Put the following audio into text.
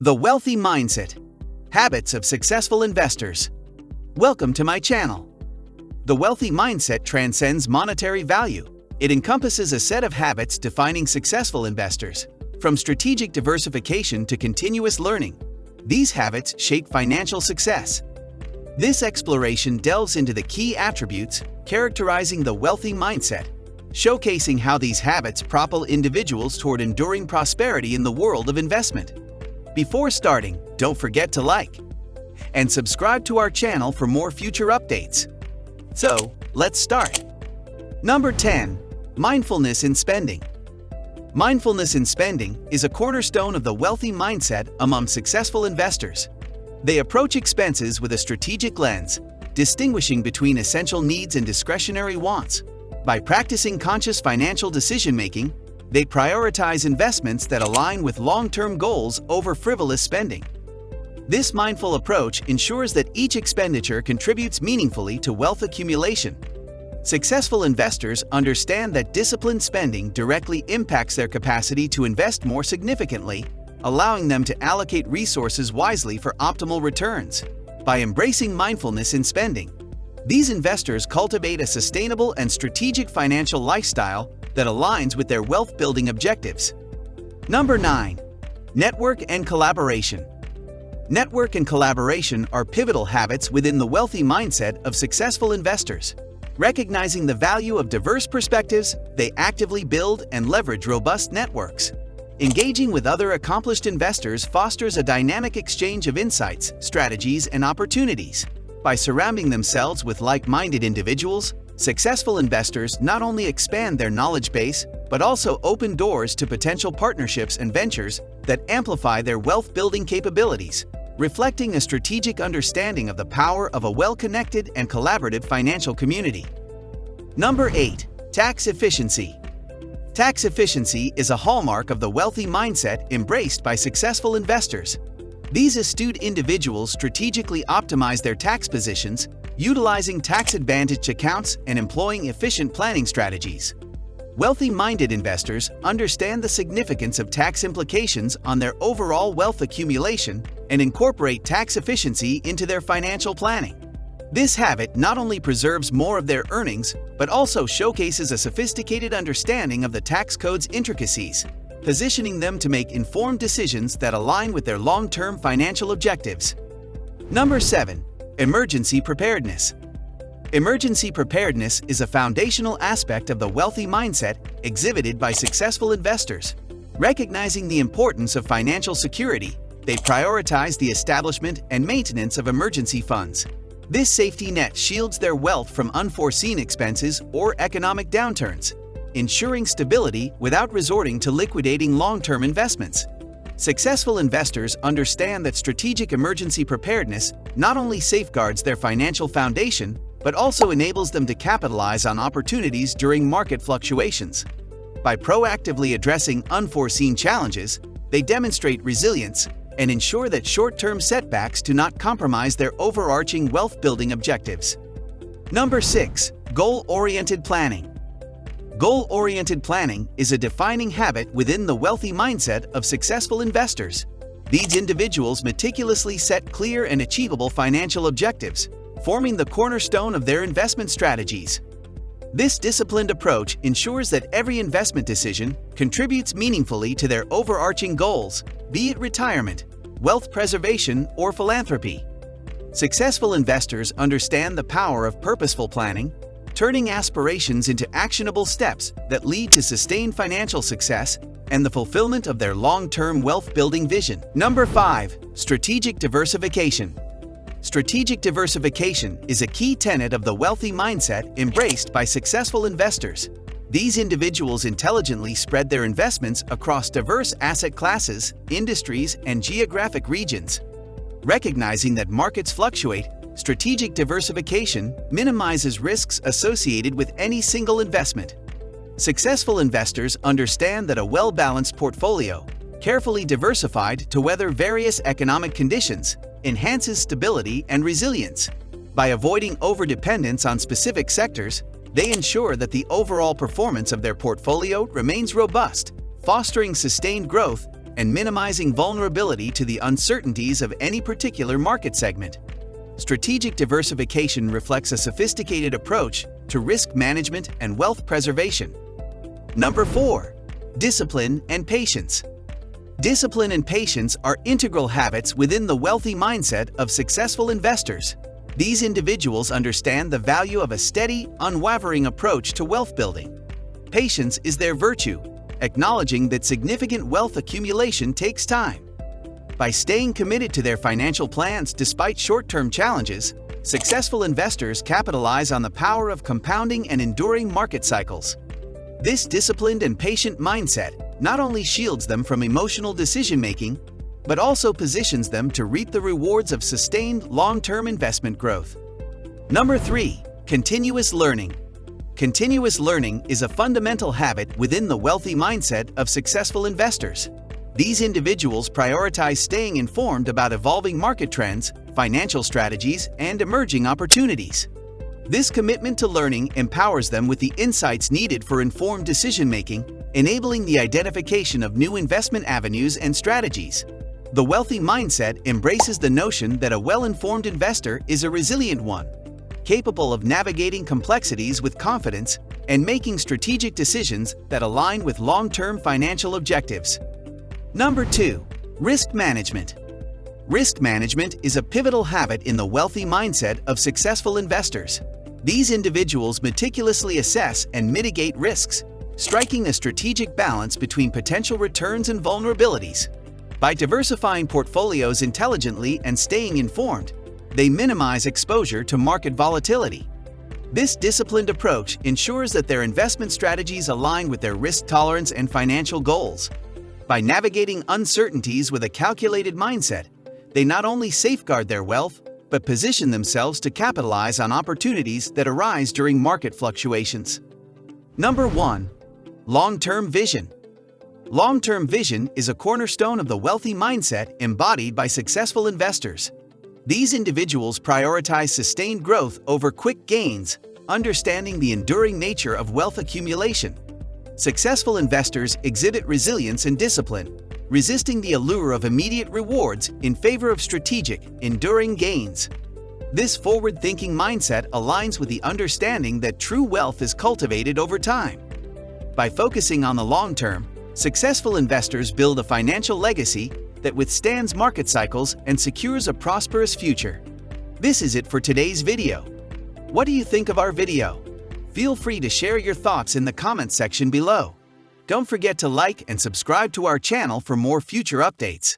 The Wealthy Mindset: Habits of Successful Investors. Welcome to my channel. The wealthy mindset transcends monetary value. It encompasses a set of habits defining successful investors. From strategic diversification to continuous learning, these habits shape financial success. This exploration delves into the key attributes characterizing the wealthy mindset, showcasing how these habits propel individuals toward enduring prosperity in the world of investment. Before starting, don't forget to like and subscribe to our channel for more future updates. So, let's start. Number 10. Mindfulness in spending. Mindfulness in spending is a cornerstone of the wealthy mindset among successful investors. They approach expenses with a strategic lens, distinguishing between essential needs and discretionary wants. By practicing conscious financial decision-making, they prioritize investments that align with long-term goals over frivolous spending. This mindful approach ensures that each expenditure contributes meaningfully to wealth accumulation. Successful investors understand that disciplined spending directly impacts their capacity to invest more significantly, allowing them to allocate resources wisely for optimal returns. By embracing mindfulness in spending, these investors cultivate a sustainable and strategic financial lifestyle that aligns with their wealth-building objectives. Number 9. Network and collaboration. Network and collaboration are pivotal habits within the wealthy mindset of successful investors. Recognizing the value of diverse perspectives, they actively build and leverage robust networks. Engaging with other accomplished investors fosters a dynamic exchange of insights, strategies, and opportunities. By surrounding themselves with like-minded individuals, successful investors not only expand their knowledge base, but also open doors to potential partnerships and ventures that amplify their wealth-building capabilities, reflecting a strategic understanding of the power of a well-connected and collaborative financial community. Number 8. Tax efficiency. Tax efficiency is a hallmark of the wealthy mindset embraced by successful investors. These astute individuals strategically optimize their tax positions, utilizing tax-advantaged accounts and employing efficient planning strategies. Wealthy-minded investors understand the significance of tax implications on their overall wealth accumulation and incorporate tax efficiency into their financial planning. This habit not only preserves more of their earnings, but also showcases a sophisticated understanding of the tax code's intricacies, positioning them to make informed decisions that align with their long-term financial objectives. Number 7. Emergency preparedness. Emergency preparedness is a foundational aspect of the wealthy mindset exhibited by successful investors. Recognizing the importance of financial security, they prioritize the establishment and maintenance of emergency funds. This safety net shields their wealth from unforeseen expenses or economic downturns, ensuring stability without resorting to liquidating long-term investments. Successful investors understand that strategic emergency preparedness not only safeguards their financial foundation, but also enables them to capitalize on opportunities during market fluctuations. By proactively addressing unforeseen challenges, they demonstrate resilience and ensure that short-term setbacks do not compromise their overarching wealth-building objectives. Number 6. Goal-oriented planning. Goal-oriented planning is a defining habit within the wealthy mindset of successful investors. These individuals meticulously set clear and achievable financial objectives, forming the cornerstone of their investment strategies. This disciplined approach ensures that every investment decision contributes meaningfully to their overarching goals, be it retirement, wealth preservation, or philanthropy. Successful investors understand the power of purposeful planning, turning aspirations into actionable steps that lead to sustained financial success and the fulfillment of their long-term wealth-building vision. Number 5. Strategic diversification. Strategic diversification is a key tenet of the wealthy mindset embraced by successful investors. These individuals intelligently spread their investments across diverse asset classes, industries, and geographic regions. Recognizing that markets fluctuate, strategic diversification minimizes risks associated with any single investment. Successful investors understand that a well-balanced portfolio, carefully diversified to weather various economic conditions, enhances stability and resilience. By avoiding overdependence on specific sectors, they ensure that the overall performance of their portfolio remains robust, fostering sustained growth and minimizing vulnerability to the uncertainties of any particular market segment. Strategic diversification reflects a sophisticated approach to risk management and wealth preservation. Number 4. Discipline and patience. Discipline and patience are integral habits within the wealthy mindset of successful investors. These individuals understand the value of a steady, unwavering approach to wealth building. Patience is their virtue, acknowledging that significant wealth accumulation takes time. By staying committed to their financial plans despite short-term challenges, successful investors capitalize on the power of compounding and enduring market cycles. This disciplined and patient mindset not only shields them from emotional decision-making, but also positions them to reap the rewards of sustained long-term investment growth. Number 3. Continuous learning. Continuous learning is a fundamental habit within the wealthy mindset of successful investors. These individuals prioritize staying informed about evolving market trends, financial strategies, and emerging opportunities. This commitment to learning empowers them with the insights needed for informed decision-making, enabling the identification of new investment avenues and strategies. The wealthy mindset embraces the notion that a well-informed investor is a resilient one, capable of navigating complexities with confidence and making strategic decisions that align with long-term financial objectives. Number 2. Risk management. Risk management is a pivotal habit in the wealthy mindset of successful investors. These individuals meticulously assess and mitigate risks, striking a strategic balance between potential returns and vulnerabilities. By diversifying portfolios intelligently and staying informed, they minimize exposure to market volatility. This disciplined approach ensures that their investment strategies align with their risk tolerance and financial goals. By navigating uncertainties with a calculated mindset, they not only safeguard their wealth, but position themselves to capitalize on opportunities that arise during market fluctuations. Number 1. Long-term vision. Long-term vision is a cornerstone of the wealthy mindset embodied by successful investors. These individuals prioritize sustained growth over quick gains, understanding the enduring nature of wealth accumulation. Successful investors exhibit resilience and discipline, resisting the allure of immediate rewards in favor of strategic, enduring gains. This forward-thinking mindset aligns with the understanding that true wealth is cultivated over time. By focusing on the long term, successful investors build a financial legacy that withstands market cycles and secures a prosperous future. This is it for today's video. What do you think of our video? Feel free to share your thoughts in the comments section below. Don't forget to like and subscribe to our channel for more future updates.